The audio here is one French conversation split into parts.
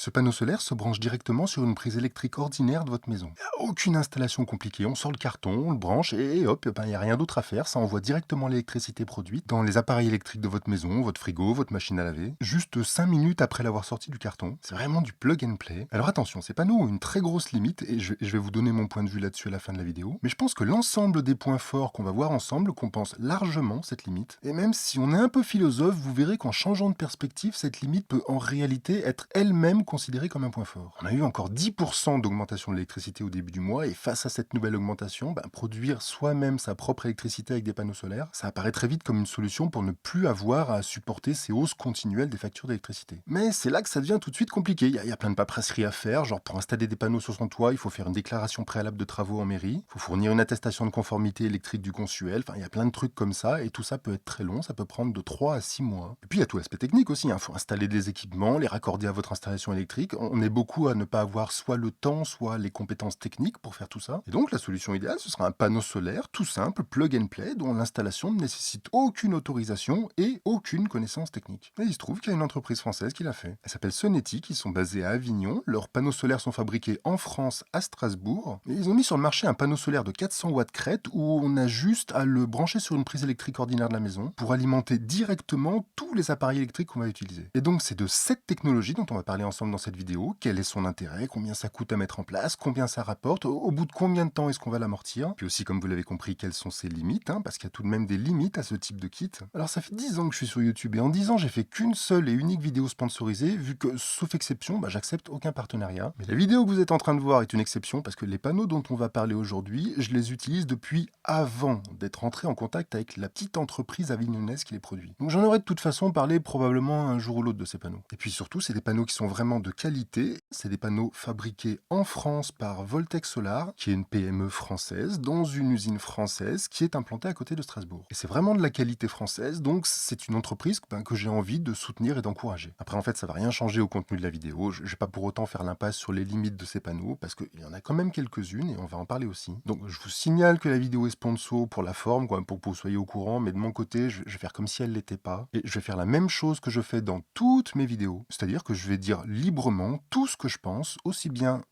Ce panneau solaire se branche directement sur une prise électrique ordinaire de votre maison. Il n'y a aucune installation compliquée, on sort le carton, on le branche et hop, il n'y a rien d'autre à faire, ça envoie directement l'électricité produite dans les appareils électriques de votre maison, votre frigo, votre machine à laver, juste 5 minutes après l'avoir sorti du carton. C'est vraiment du plug and play. Alors attention, ces panneaux ont une très grosse limite et je vais vous donner mon point de vue là-dessus à la fin de la vidéo, mais je pense que l'ensemble des points forts qu'on va voir ensemble compense largement cette limite. Et même si on est un peu philosophe, vous verrez qu'en changeant de perspective, cette limite peut en réalité être elle-même considérée comme un point fort. On a eu encore 10% d'augmentation de l'électricité au début du mois et face à cette nouvelle augmentation, produire soi-même sa propre électricité avec des panneaux solaires, ça apparaît très vite comme une solution pour ne plus avoir à supporter ces hausses continuelles des factures d'électricité. Mais c'est là que ça devient tout de suite compliqué. Il y a plein de paperasseries à faire, genre pour installer des panneaux sur son toit, il faut faire une déclaration préalable de travaux en mairie, il faut fournir une attestation de conformité électrique du consuel, enfin il y a plein de trucs comme ça et tout ça peut être très long, ça peut prendre de 3 à 6 mois. Et puis il y a tout l'aspect technique aussi, il faut installer des équipements, les raccorder à votre installation électrique. On est beaucoup à ne pas avoir soit le temps, soit les compétences techniques pour faire tout ça. Et donc la solution idéale, ce sera un panneau solaire tout simple, plug and play, dont l'installation ne nécessite aucune autorisation et aucune connaissance technique. Et il se trouve qu'il y a une entreprise française qui l'a fait. Elle s'appelle Sonetic, ils sont basés à Avignon, leurs panneaux solaires sont fabriqués en France, à Strasbourg, et ils ont mis sur le marché un panneau solaire de 400 watts crête où on a juste à le brancher sur une prise électrique ordinaire de la maison pour alimenter directement tous les appareils électriques qu'on va utiliser. Et donc c'est de cette technologie dont on va parler ensemble dans cette vidéo. Quel est son intérêt, combien ça coûte à mettre en place, combien ça rapporte, au bout de combien de temps est-ce qu'on va l'amortir, puis aussi comme vous l'avez compris quelles sont ses limites, parce qu'il y a tout de même des limites à ce type de kit. Alors ça fait 10 ans que je suis sur YouTube et en 10 ans j'ai fait qu'une seule et unique vidéo sponsorisée vu que sauf exception j'accepte aucun partenariat. Mais la vidéo que vous êtes en train de voir est une exception parce que les panneaux dont on va parler aujourd'hui, je les utilise depuis avant d'être entré en contact avec la petite entreprise avignonnaise qui les produit. Donc j'en aurais de toute façon parlé probablement un jour ou l'autre de ces panneaux. Et puis surtout, c'est des panneaux qui sont vraiment de qualité. C'est des panneaux fabriqués en France par Voltec Solar, qui est une PME française, dans une usine française qui est implantée à côté de Strasbourg. Et c'est vraiment de la qualité française, donc c'est une entreprise que j'ai envie de soutenir et d'encourager. Après, en fait, ça va rien changer au contenu de la vidéo. Je vais pas pour autant faire l'impasse sur les limites de ces panneaux, parce qu'il y en a quand même quelques-unes et on va en parler aussi. Donc je vous signale que la vidéo est sponsor pour la forme, pour que vous soyez au courant, mais de mon côté, je vais faire comme si elle l'était pas. Et je vais faire la même chose que je fais dans toutes mes vidéos. C'est-à-dire que je vais dire librement tout ce que je pense, aussi bien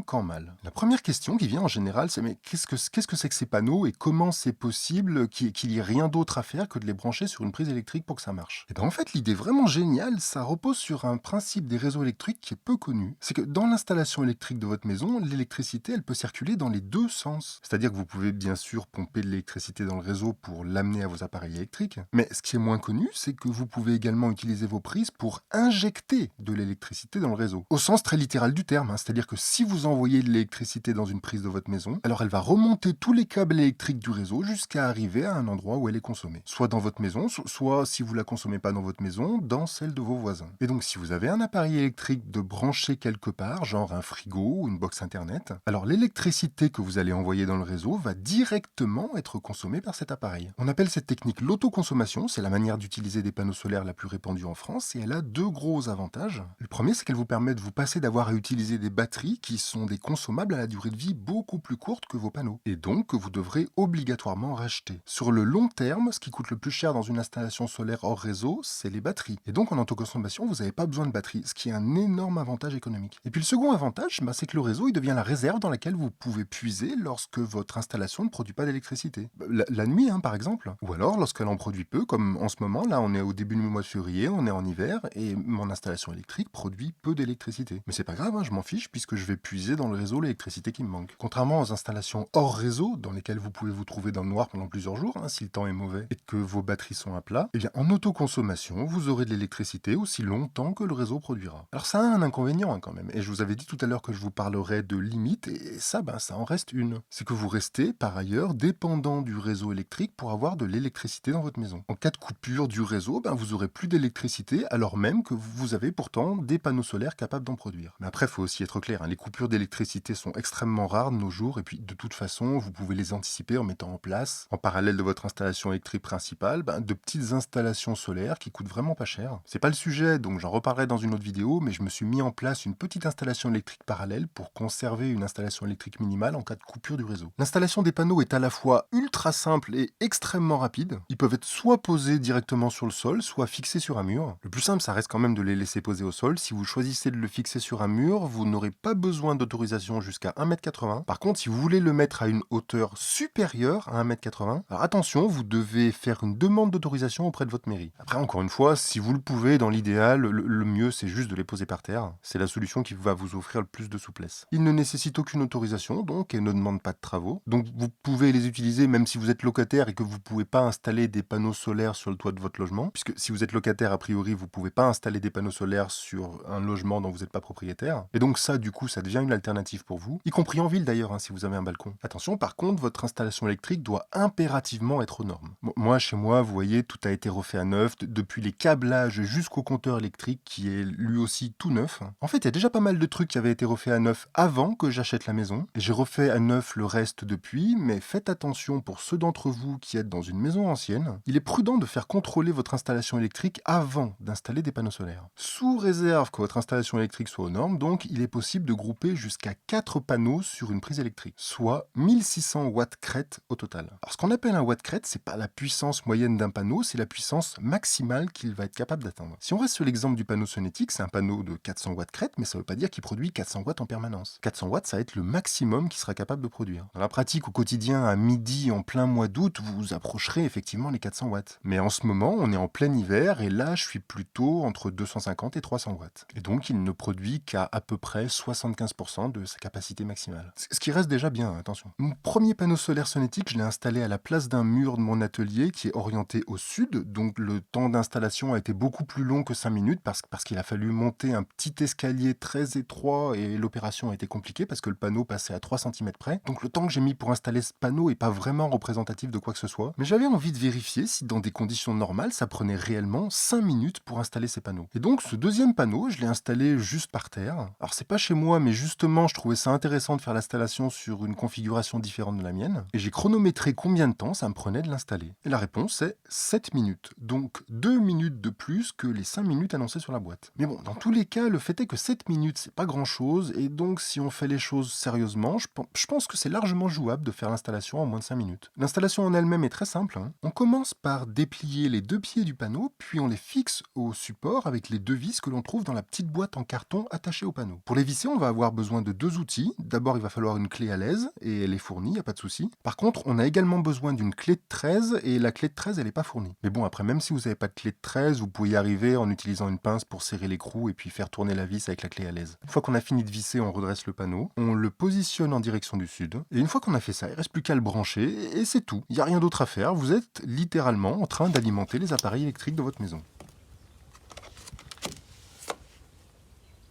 qu'en mal. La première question qui vient en général, c'est mais qu'est-ce que c'est que ces panneaux et comment c'est possible qu'il y ait rien d'autre à faire que de les brancher sur une prise électrique pour que ça marche? Et en fait, l'idée vraiment géniale, ça repose sur un principe des réseaux électriques qui est peu connu. C'est que dans l'installation électrique de votre maison, l'électricité, elle peut circuler dans les deux sens. C'est-à-dire que vous pouvez bien sûr pomper de l'électricité dans le réseau pour l'amener à vos appareils électriques, mais ce qui est moins connu, c'est que vous pouvez également utiliser vos prises pour injecter de l'électricité dans le réseau. Au sens très littéral du terme, c'est-à-dire que si vous envoyez de l'électricité dans une prise de votre maison, alors elle va remonter tous les câbles électriques du réseau jusqu'à arriver à un endroit où elle est consommée. Soit dans votre maison, soit si vous la consommez pas dans votre maison, dans celle de vos voisins. Et donc si vous avez un appareil électrique de brancher quelque part, genre un frigo ou une box internet, alors l'électricité que vous allez envoyer dans le réseau va directement être consommée par cet appareil. On appelle cette technique l'autoconsommation, c'est la manière d'utiliser des panneaux solaires la plus répandue en France et elle a deux gros avantages. Le premier, c'est qu'elle vous permet de vous passer d'avoir à utiliser des batteries qui sont des consommables à la durée de vie beaucoup plus courte que vos panneaux et donc que vous devrez obligatoirement racheter. Sur le long terme, ce qui coûte le plus cher dans une installation solaire hors réseau, c'est les batteries. Et donc en autoconsommation, vous n'avez pas besoin de batterie, ce qui est un énorme avantage économique. Et puis le second avantage, c'est que le réseau il devient la réserve dans laquelle vous pouvez puiser lorsque votre installation ne produit pas d'électricité. La nuit, par exemple. Ou alors lorsqu'elle en produit peu, comme en ce moment, là on est au début du mois de février, on est en hiver, et mon installation électrique produit peu d'électricité. Mais c'est pas grave, je m'en fiche, puisque je vais puiser dans le réseau l'électricité qui me manque. Contrairement aux installations hors réseau, dans lesquelles vous pouvez vous trouver dans le noir pendant plusieurs jours, si le temps est mauvais, et que vos batteries sont à plat, eh bien en autoconsommation, vous aurez de l'électricité aussi longtemps que le réseau produira. Alors ça a un inconvénient quand même, et je vous avais dit tout à l'heure que je vous parlerais de limites, et ça en reste une. C'est que vous restez, par ailleurs, dépendant du réseau électrique pour avoir de l'électricité dans votre maison. En cas de coupure du réseau, vous aurez plus d'électricité, alors même que vous avez pourtant des panneaux solaires capables d'en produire. Mais après, il faut aussi être clair, les coupures d'électricité sont extrêmement rares de nos jours, et puis de toute façon, vous pouvez les anticiper en mettant en place, en parallèle de votre installation électrique principale, de petites installations solaires qui coûtent vraiment pas cher. C'est pas le sujet, donc j'en reparlerai dans une autre vidéo, mais je me suis mis en place une petite installation électrique parallèle pour conserver une installation électrique minimale en cas de coupure du réseau. L'installation des panneaux est à la fois ultra simple et extrêmement rapide. Ils peuvent être soit posés directement sur le sol, soit fixés sur un mur. Le plus simple, ça reste quand même de les laisser poser au sol. Si vous choisissez de le fixer fixé sur un mur, vous n'aurez pas besoin d'autorisation jusqu'à 1,80 m. Par contre, si vous voulez le mettre à une hauteur supérieure à 1,80 m, alors attention, vous devez faire une demande d'autorisation auprès de votre mairie. Après, encore une fois, si vous le pouvez, dans l'idéal, le mieux c'est juste de les poser par terre. C'est la solution qui va vous offrir le plus de souplesse. Il ne nécessite aucune autorisation donc et ne demande pas de travaux. Donc vous pouvez les utiliser même si vous êtes locataire et que vous ne pouvez pas installer des panneaux solaires sur le toit de votre logement. Puisque si vous êtes locataire, a priori, vous ne pouvez pas installer des panneaux solaires sur un logement dont vous n'êtes pas propriétaire. Et donc ça, du coup, ça devient une alternative pour vous, y compris en ville d'ailleurs, si vous avez un balcon. Attention, par contre, votre installation électrique doit impérativement être aux normes. Moi, chez moi, vous voyez, tout a été refait à neuf, depuis les câblages jusqu'au compteur électrique qui est lui aussi tout neuf. En fait, il y a déjà pas mal de trucs qui avaient été refaits à neuf avant que j'achète la maison. Et j'ai refait à neuf le reste depuis, mais faites attention pour ceux d'entre vous qui êtes dans une maison ancienne. Il est prudent de faire contrôler votre installation électrique avant d'installer des panneaux solaires. Sous réserve que votre installation électrique soit aux normes, donc il est possible de grouper jusqu'à 4 panneaux sur une prise électrique, soit 1600 watts crête au total. Alors ce qu'on appelle un watt crête, c'est pas la puissance moyenne d'un panneau, c'est la puissance maximale qu'il va être capable d'atteindre. Si on reste sur l'exemple du panneau Sonetic, c'est un panneau de 400 watts crête, mais ça veut pas dire qu'il produit 400 watts en permanence. 400 watts, ça va être le maximum qu'il sera capable de produire. Dans la pratique, au quotidien, à midi, en plein mois d'août, vous approcherez effectivement les 400 watts. Mais en ce moment, on est en plein hiver, et là, je suis plutôt entre 250 et 300 watts. Et donc, il ne produit qu'à peu près 75% de sa capacité maximale. Ce qui reste déjà bien, attention. Mon premier panneau solaire Sonetic, je l'ai installé à la place d'un mur de mon atelier qui est orienté au sud, donc le temps d'installation a été beaucoup plus long que 5 minutes parce qu'il a fallu monter un petit escalier très étroit et l'opération a été compliquée parce que le panneau passait à 3 cm près. Donc le temps que j'ai mis pour installer ce panneau est pas vraiment représentatif de quoi que ce soit. Mais j'avais envie de vérifier si dans des conditions normales, ça prenait réellement 5 minutes pour installer ces panneaux. Et donc ce deuxième panneau, je l'ai installé juste par terre. Alors c'est pas chez moi, mais justement, je trouvais ça intéressant de faire l'installation sur une configuration différente de la mienne. Et j'ai chronométré combien de temps ça me prenait de l'installer. Et la réponse est 7 minutes. Donc 2 minutes de plus que les 5 minutes annoncées sur la boîte. Mais bon, dans tous les cas, le fait est que 7 minutes, c'est pas grand chose. Et donc si on fait les choses sérieusement, je pense que c'est largement jouable de faire l'installation en moins de 5 minutes. L'installation en elle-même est très simple. On commence par déplier les 2 pieds du panneau, puis on les fixe au support avec les 2 vis que l'on trouve dans la petite boîte en carton attachée au panneau. Pour les visser, on va avoir besoin de 2 outils. D'abord, il va falloir une clé à l'aise, et elle est fournie, y a pas de souci. Par contre, on a également besoin d'une clé de 13, et la clé de 13, elle n'est pas fournie. Mais bon, après, même si vous n'avez pas de clé de 13, vous pouvez y arriver en utilisant une pince pour serrer l'écrou et puis faire tourner la vis avec la clé à l'aise. Une fois qu'on a fini de visser, on redresse le panneau, on le positionne en direction du sud, et une fois qu'on a fait ça, il reste plus qu'à le brancher, et c'est tout. Il n'y a rien d'autre à faire, vous êtes littéralement en train d'alimenter les appareils électriques de votre maison.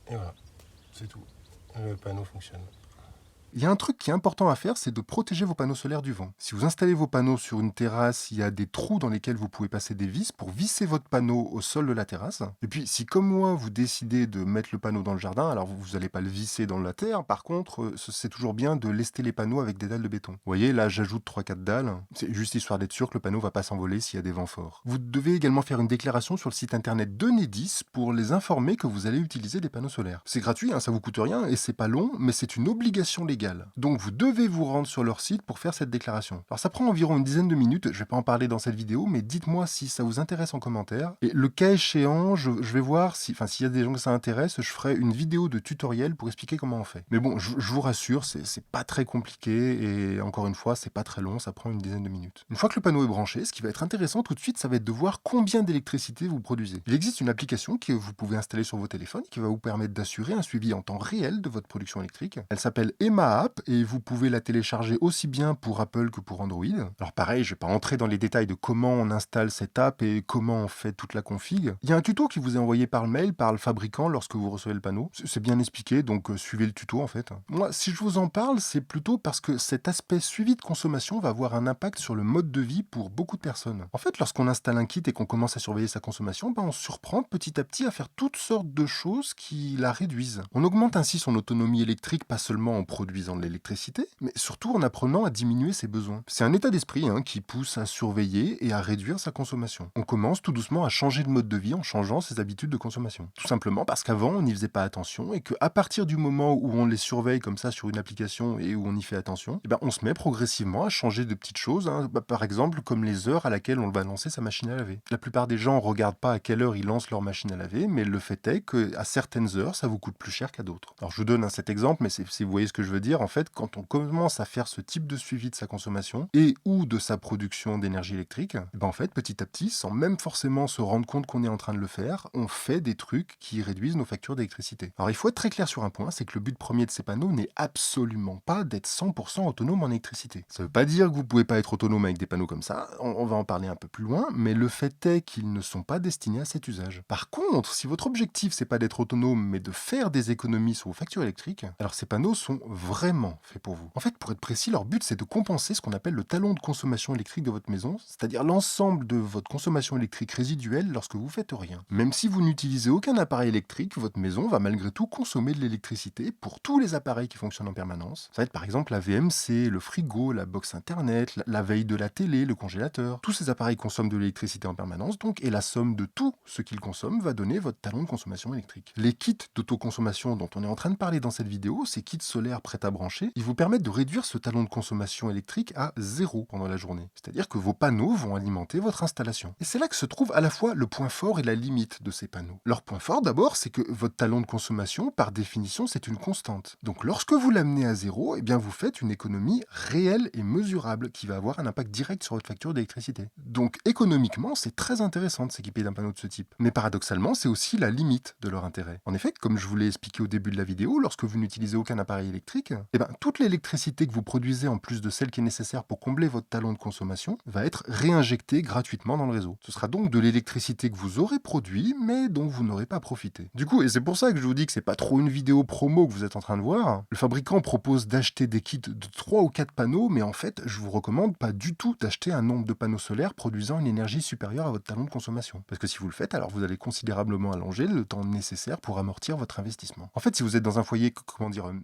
Et voilà, c'est tout. Le panneau fonctionne. Il y a un truc qui est important à faire, c'est de protéger vos panneaux solaires du vent. Si vous installez vos panneaux sur une terrasse, il y a des trous dans lesquels vous pouvez passer des vis pour visser votre panneau au sol de la terrasse. Et puis, si comme moi, vous décidez de mettre le panneau dans le jardin, alors vous n'allez pas le visser dans la terre. Par contre, c'est toujours bien de lester les panneaux avec des dalles de béton. Vous voyez, là, j'ajoute 3-4 dalles. C'est juste histoire d'être sûr que le panneau ne va pas s'envoler s'il y a des vents forts. Vous devez également faire une déclaration sur le site internet d'Enedis pour les informer que vous allez utiliser des panneaux solaires. C'est gratuit, ça vous coûte rien et c'est pas long, mais c'est une obligation légale. Donc vous devez vous rendre sur leur site pour faire cette déclaration. Alors ça prend environ une dizaine de minutes, je vais pas en parler dans cette vidéo, mais dites-moi si ça vous intéresse en commentaire. Et le cas échéant, je vais voir s'il y a des gens que ça intéresse, je ferai une vidéo de tutoriel pour expliquer comment on fait. Mais bon, je vous rassure, c'est pas très compliqué et encore une fois, c'est pas très long, ça prend une dizaine de minutes. Une fois que le panneau est branché, ce qui va être intéressant tout de suite, ça va être de voir combien d'électricité vous produisez. Il existe une application que vous pouvez installer sur vos téléphones qui va vous permettre d'assurer un suivi en temps réel de votre production électrique. Elle s'appelle Emma App et vous pouvez la télécharger aussi bien pour Apple que pour Android. Alors pareil, je vais pas entrer dans les détails de comment on installe cette app et comment on fait toute la config. Il y a un tuto qui vous est envoyé par mail par le fabricant lorsque vous recevez le panneau. C'est bien expliqué, donc suivez le tuto en fait. Moi, si je vous en parle, c'est plutôt parce que cet aspect suivi de consommation va avoir un impact sur le mode de vie pour beaucoup de personnes. En fait, lorsqu'on installe un kit et qu'on commence à surveiller sa consommation, on se surprend petit à petit à faire toutes sortes de choses qui la réduisent. On augmente ainsi son autonomie électrique pas seulement en produisant produisant de l'électricité, mais surtout en apprenant à diminuer ses besoins. C'est un état d'esprit qui pousse à surveiller et à réduire sa consommation. On commence tout doucement à changer de mode de vie en changeant ses habitudes de consommation. Tout simplement parce qu'avant, on n'y faisait pas attention et qu'à partir du moment où on les surveille comme ça sur une application et où on y fait attention, on se met progressivement à changer de petites choses, par exemple comme les heures à laquelle on va lancer sa machine à laver. La plupart des gens ne regardent pas à quelle heure ils lancent leur machine à laver, mais le fait est qu'à certaines heures, ça vous coûte plus cher qu'à d'autres. Alors je vous donne cet exemple, mais si vous voyez ce que je veux dire, en fait, quand on commence à faire ce type de suivi de sa consommation et ou de sa production d'énergie électrique, en fait, petit à petit, sans même forcément se rendre compte qu'on est en train de le faire, on fait des trucs qui réduisent nos factures d'électricité. Alors il faut être très clair sur un point, c'est que le but premier de ces panneaux n'est absolument pas d'être 100% autonome en électricité. Ça veut pas dire que vous pouvez pas être autonome avec des panneaux comme ça, on va en parler un peu plus loin, mais le fait est qu'ils ne sont pas destinés à cet usage. Par contre, si votre objectif c'est pas d'être autonome, mais de faire des économies sur vos factures électriques, alors ces panneaux sont vraiment faits pour vous. En fait, pour être précis, leur but c'est de compenser ce qu'on appelle le talon de consommation électrique de votre maison, c'est-à-dire l'ensemble de votre consommation électrique résiduelle lorsque vous faites rien. Même si vous n'utilisez aucun appareil électrique, votre maison va malgré tout consommer de l'électricité pour tous les appareils qui fonctionnent en permanence. Ça va être par exemple la VMC, le frigo, la box internet, la veille de la télé, le congélateur. Tous ces appareils consomment de l'électricité en permanence, donc, et la somme de tout ce qu'ils consomment va donner votre talon de consommation électrique. Les kits d'autoconsommation dont on est en train de parler dans cette vidéo, ces kits solaires prêts à brancher, ils vous permettent de réduire ce talon de consommation électrique à 0 pendant la journée. C'est-à-dire que vos panneaux vont alimenter votre installation. Et c'est là que se trouve à la fois le point fort et la limite de ces panneaux. Leur point fort d'abord, c'est que votre talon de consommation, par définition, c'est une constante. Donc lorsque vous l'amenez à 0, vous faites une économie réelle et mesurable qui va avoir un impact direct sur votre facture d'électricité. Donc économiquement, c'est très intéressant de s'équiper d'un panneau de ce type. Mais paradoxalement, c'est aussi la limite de leur intérêt. En effet, comme je vous l'ai expliqué au début de la vidéo, lorsque vous n'utilisez aucun appareil électrique, toute l'électricité que vous produisez en plus de celle qui est nécessaire pour combler votre talon de consommation va être réinjectée gratuitement dans le réseau. Ce sera donc de l'électricité que vous aurez produit, mais dont vous n'aurez pas profité. Du coup, et c'est pour ça que je vous dis que c'est pas trop une vidéo promo que vous êtes en train de voir, le fabricant propose d'acheter des kits de 3 ou 4 panneaux, mais en fait, je vous recommande pas du tout d'acheter un nombre de panneaux solaires produisant une énergie supérieure à votre talon de consommation. Parce que si vous le faites, alors vous allez considérablement allonger le temps nécessaire pour amortir votre investissement. En fait, si vous êtes dans un foyer,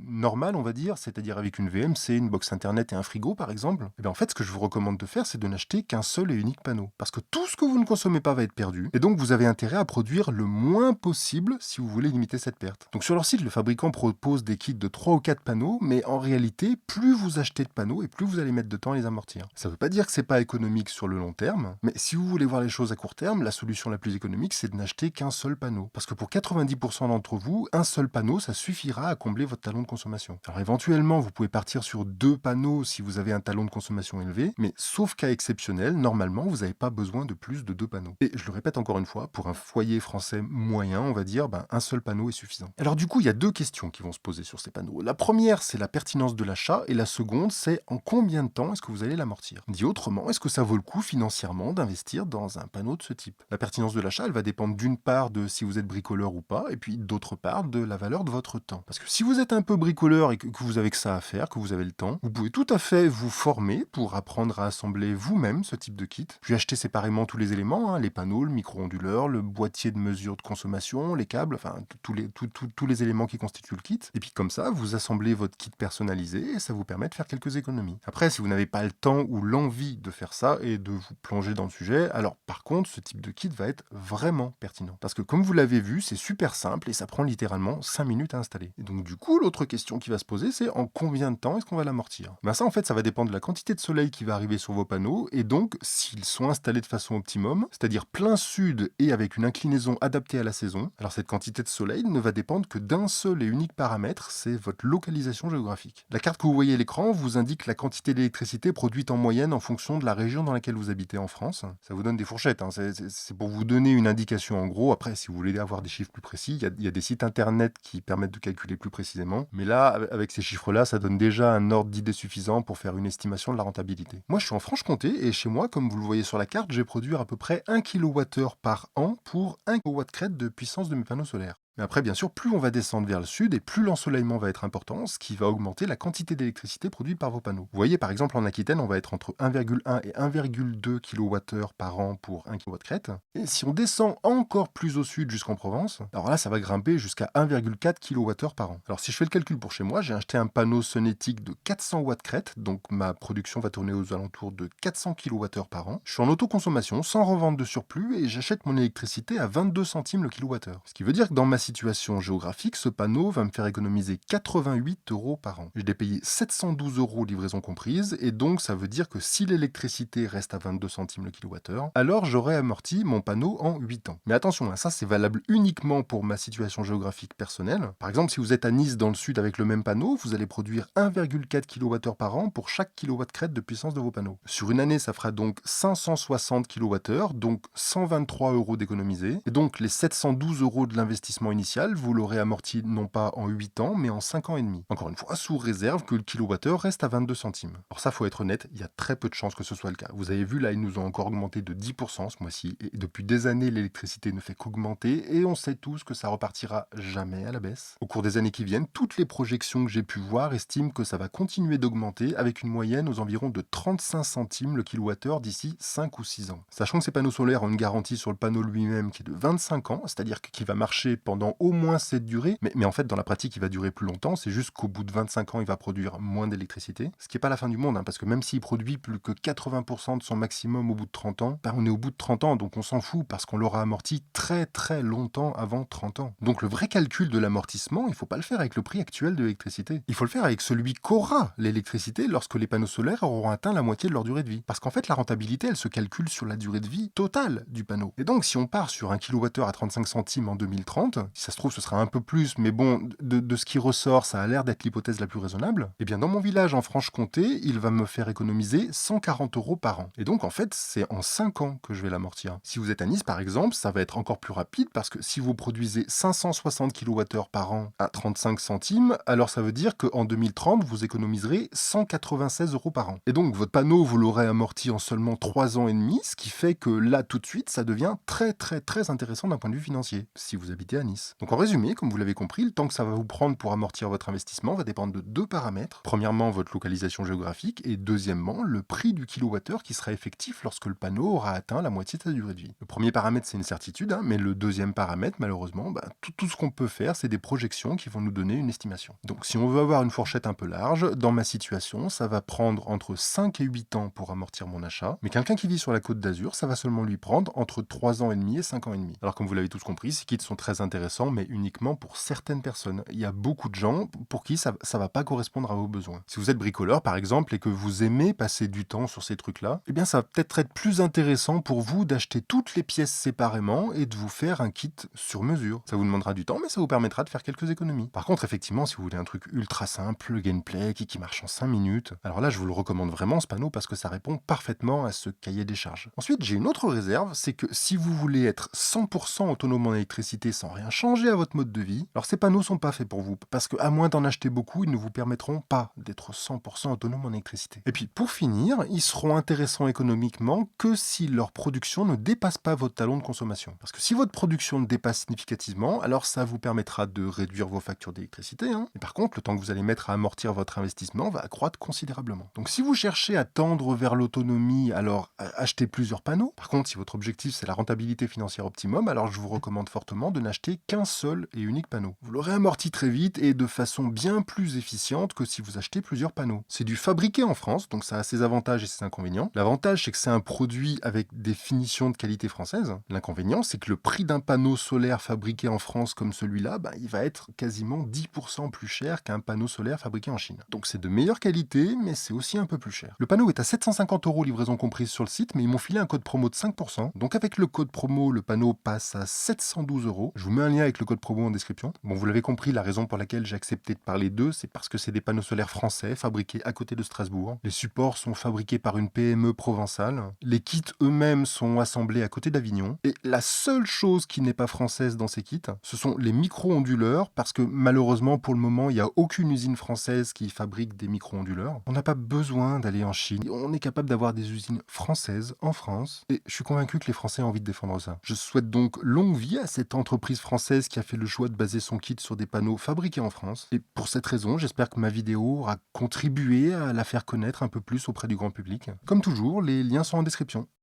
normal, on va dire, c'est-à-dire avec une VMC, une box internet et un frigo, par exemple, en fait, ce que je vous recommande de faire, c'est de n'acheter qu'un seul et unique panneau. Parce que tout ce que vous ne consommez pas va être perdu, et donc vous avez intérêt à produire le moins possible si vous voulez limiter cette perte. Donc sur leur site, le fabricant propose des kits de 3 ou 4 panneaux, mais en réalité, plus vous achetez de panneaux et plus vous allez mettre de temps à les amortir. Ça ne veut pas dire que c'est pas économique sur le long terme, mais si vous voulez voir les choses à court terme, la solution la plus économique, c'est de n'acheter qu'un seul panneau. Parce que pour 90% d'entre vous, un seul panneau, ça suffira à combler votre talon de consommation. Alors éventuellement, vous pouvez partir sur 2 panneaux si vous avez un talon de consommation élevé, mais sauf cas exceptionnel, normalement, vous n'avez pas besoin de plus de 2 panneaux. Et je le répète encore une fois, pour un foyer français moyen, on va dire, un seul panneau est suffisant. Alors du coup, il y a 2 questions qui vont se poser sur ces panneaux. La première, c'est la pertinence de l'achat, et la seconde, c'est en combien de temps est-ce que vous allez l'amortir. Dit autrement, est-ce que ça vaut le coup financièrement d'investir dans un panneau de ce type? La pertinence de l'achat, elle va dépendre d'une part de si vous êtes bricoleur ou pas, et puis d'autre part de la valeur de votre temps. Parce que si vous êtes un peu bricoleur et que vous avez que ça à faire, que vous avez le temps, vous pouvez tout à fait vous former pour apprendre à assembler vous-même ce type de kit, puis acheter séparément tous les éléments, les panneaux, le micro-onduleur, le boîtier de mesure de consommation, les câbles, enfin tous les éléments qui constituent le kit. Et puis comme ça, vous assemblez votre kit personnalisé et ça vous permet de faire quelques économies. Après, si vous n'avez pas le temps ou l'envie de faire ça et de vous plonger dans le sujet, alors par contre, ce type de kit va être vraiment pertinent. Parce que comme vous l'avez vu, c'est super simple et ça prend littéralement 5 minutes à installer. Et donc du coup, l'autre question qui va se poser, c'est en combien de temps est-ce qu'on va l'amortir? Ça en fait, ça va dépendre de la quantité de soleil qui va arriver sur vos panneaux et donc s'ils sont installés de façon optimum, c'est-à-dire plein sud et avec une inclinaison adaptée à la saison. Alors cette quantité de soleil ne va dépendre que d'un seul et unique paramètre, c'est votre localisation géographique. La carte que vous voyez à l'écran vous indique la quantité d'électricité produite en moyenne en fonction de la région dans laquelle vous habitez en France. Ça vous donne des fourchettes, c'est pour vous donner une indication en gros. Après, si vous voulez avoir des chiffres plus précis, il y a des sites internet qui permettent de calculer plus précisément. Mais là, avec ces chiffres-là, ça donne déjà un ordre d'idée suffisant pour faire une estimation de la rentabilité. Moi, je suis en Franche-Comté et chez moi, comme vous le voyez sur la carte, je vais produire à peu près 1 kWh par an pour 1 kW crête de puissance de mes panneaux solaires. Mais après, bien sûr, plus on va descendre vers le sud et plus l'ensoleillement va être important, ce qui va augmenter la quantité d'électricité produite par vos panneaux. Vous voyez, par exemple, en Aquitaine, on va être entre 1,1 et 1,2 kWh par an pour 1 kW crête. Et si on descend encore plus au sud jusqu'en Provence, alors là, ça va grimper jusqu'à 1,4 kWh par an. Alors si je fais le calcul pour chez moi, j'ai acheté un panneau sonétique de 400 watts crête, donc ma production va tourner aux alentours de 400 kWh par an. Je suis en autoconsommation, sans revente de surplus, et j'achète mon électricité à 22 centimes le kilowattheure. Ce qui veut dire que dans ma situation géographique, ce panneau va me faire économiser 88 euros par an. Je l'ai payé 712 euros livraison comprise, et donc ça veut dire que si l'électricité reste à 22 centimes le kilowattheure, alors j'aurai amorti mon panneau en 8 ans. Mais attention, ça c'est valable uniquement pour ma situation géographique personnelle. Par exemple, si vous êtes à Nice dans le sud avec le même panneau, vous allez produire 1,4 kWh par an pour chaque kilowatt crête de puissance de vos panneaux. Sur une année, ça fera donc 560 kWh, donc 123 euros d'économiser. Et donc les 712 euros de l'investissement initial, vous l'aurez amorti non pas en 8 ans, mais en 5 ans et demi. Encore une fois, sous réserve que le kilowattheure reste à 22 centimes. Alors ça, faut être honnête, il y a très peu de chances que ce soit le cas. Vous avez vu, là, ils nous ont encore augmenté de 10% ce mois-ci, et depuis des années, l'électricité ne fait qu'augmenter, et on sait tous que ça repartira jamais à la baisse. Au cours des années qui viennent, toutes les projections que j'ai pu voir estiment que ça va continuer d'augmenter avec une moyenne aux environs de 35 centimes le kilowattheure d'ici 5 ou 6 ans. Sachant que ces panneaux solaires ont une garantie sur le panneau lui-même qui est de 25 ans, c'est-à-dire qu'il va marcher pendant au moins cette durée, mais en fait dans la pratique il va durer plus longtemps, c'est juste qu'au bout de 25 ans il va produire moins d'électricité, ce qui n'est pas la fin du monde, parce que même s'il produit plus que 80% de son maximum au bout de 30 ans, on est au bout de 30 ans, donc on s'en fout parce qu'on l'aura amorti très très longtemps avant 30 ans. Donc le vrai calcul de l'amortissement, il ne faut pas le faire avec le prix actuel de l'électricité. Il faut le faire avec celui qu'aura l'électricité lorsque les panneaux solaires auront atteint la moitié de leur durée de vie. Parce qu'en fait, la rentabilité, elle se calcule sur la durée de vie totale du panneau. Et donc, si on part sur un kilowattheure à 35 centimes en 2030, si ça se trouve, ce sera un peu plus, mais bon, de ce qui ressort, ça a l'air d'être l'hypothèse la plus raisonnable. Eh bien, dans mon village en Franche-Comté, il va me faire économiser 140 euros par an. Et donc, en fait, c'est en 5 ans que je vais l'amortir. Si vous êtes à Nice, par exemple, ça va être encore plus rapide parce que si vous produisez 560 kWh par an à 35 centimes, alors ça veut dire qu'en 2030, vous économiserez 196 euros par an. Et donc, votre panneau, vous l'aurez amorti en seulement 3 ans et demi, ce qui fait que là, tout de suite, ça devient très très très intéressant d'un point de vue financier, si vous habitez à Nice. Donc en résumé, comme vous l'avez compris, le temps que ça va vous prendre pour amortir votre investissement va dépendre de deux paramètres. Premièrement, votre localisation géographique et deuxièmement, le prix du kilowattheure qui sera effectif lorsque le panneau aura atteint la moitié de sa durée de vie. Le premier paramètre, c'est une certitude, mais le deuxième paramètre, malheureusement, tout ce qu'on peut faire, c'est des projections qui vont nous donner une estimation. Donc si on veut avoir une fourchette un peu large, dans ma situation, ça va prendre entre 5 et 8 ans pour amortir mon achat, mais quelqu'un qui vit sur la Côte d'Azur, ça va seulement lui prendre entre 3 ans et demi et 5 ans et demi. Alors comme vous l'avez tous compris, ces kits sont très intéressants, mais uniquement pour certaines personnes. Il y a beaucoup de gens pour qui ça va pas correspondre à vos besoins. Si vous êtes bricoleur par exemple et que vous aimez passer du temps sur ces trucs-là, eh bien ça va peut-être être plus intéressant pour vous d'acheter toutes les pièces séparément et de vous faire un kit sur mesure. Ça vous demandera du temps, mais ça vous permettra de faire quelques économies. Par contre, effectivement, si vous voulez un truc ultra simple, plug and play, qui marche en 5 minutes, alors là, je vous le recommande vraiment ce panneau parce que ça répond parfaitement à ce cahier des charges. Ensuite, j'ai une autre réserve, c'est que si vous voulez être 100% autonome en électricité sans rien changer à votre mode de vie, alors ces panneaux sont pas faits pour vous parce que à moins d'en acheter beaucoup, ils ne vous permettront pas d'être 100% autonome en électricité. Et puis pour finir, ils seront intéressants économiquement que si leur production ne dépasse pas votre talon de consommation. Parce que si votre production le dépasse significativement, alors ça vous permettra de réduire vos factures d'électricité. Et par contre, le temps que vous allez mettre à amortir votre investissement va accroître considérablement. Donc si vous cherchez à tendre vers l'autonomie, alors achetez plusieurs panneaux. Par contre, si votre objectif c'est la rentabilité financière optimum, alors je vous recommande fortement de n'acheter qu'un seul et unique panneau. Vous l'aurez amorti très vite et de façon bien plus efficiente que si vous achetez plusieurs panneaux. C'est du fabriqué en France, donc ça a ses avantages et ses inconvénients. L'avantage, c'est que c'est un produit avec des finitions de qualité française. L'inconvénient, c'est que le prix d'un panneau solaire fabriqué en France comme celui-là, il va être quasiment 10% plus cher qu'un panneau solaire fabriqué en Chine. Donc c'est de meilleure qualité, mais c'est aussi un peu plus cher. Le panneau est à 750 euros livraison comprise sur le site, mais ils m'ont filé un code promo de 5%. Donc avec le code promo, le panneau passe à 712 euros. Je vous mets un lien avec le code promo en description. Bon, vous l'avez compris, la raison pour laquelle j'ai accepté de parler d'eux, c'est parce que c'est des panneaux solaires français fabriqués à côté de Strasbourg. Les supports sont fabriqués par une PME provençale. Les kits eux-mêmes sont assemblés à côté d'Avignon. Et la seule chose qui n'est pas française dans ces kits, ce sont les micro-onduleurs, parce que malheureusement pour le moment, il n'y a aucune usine française qui fabrique des micro-onduleurs. On n'a pas besoin d'aller en Chine. On est capable d'avoir des usines françaises en France. Et je suis convaincu que les Français ont envie de défendre ça. Je souhaite donc longue vie à cette entreprise française française qui a fait le choix de baser son kit sur des panneaux fabriqués en France. Et pour cette raison, j'espère que ma vidéo aura contribué à la faire connaître un peu plus auprès du grand public. Comme toujours, les liens sont en description.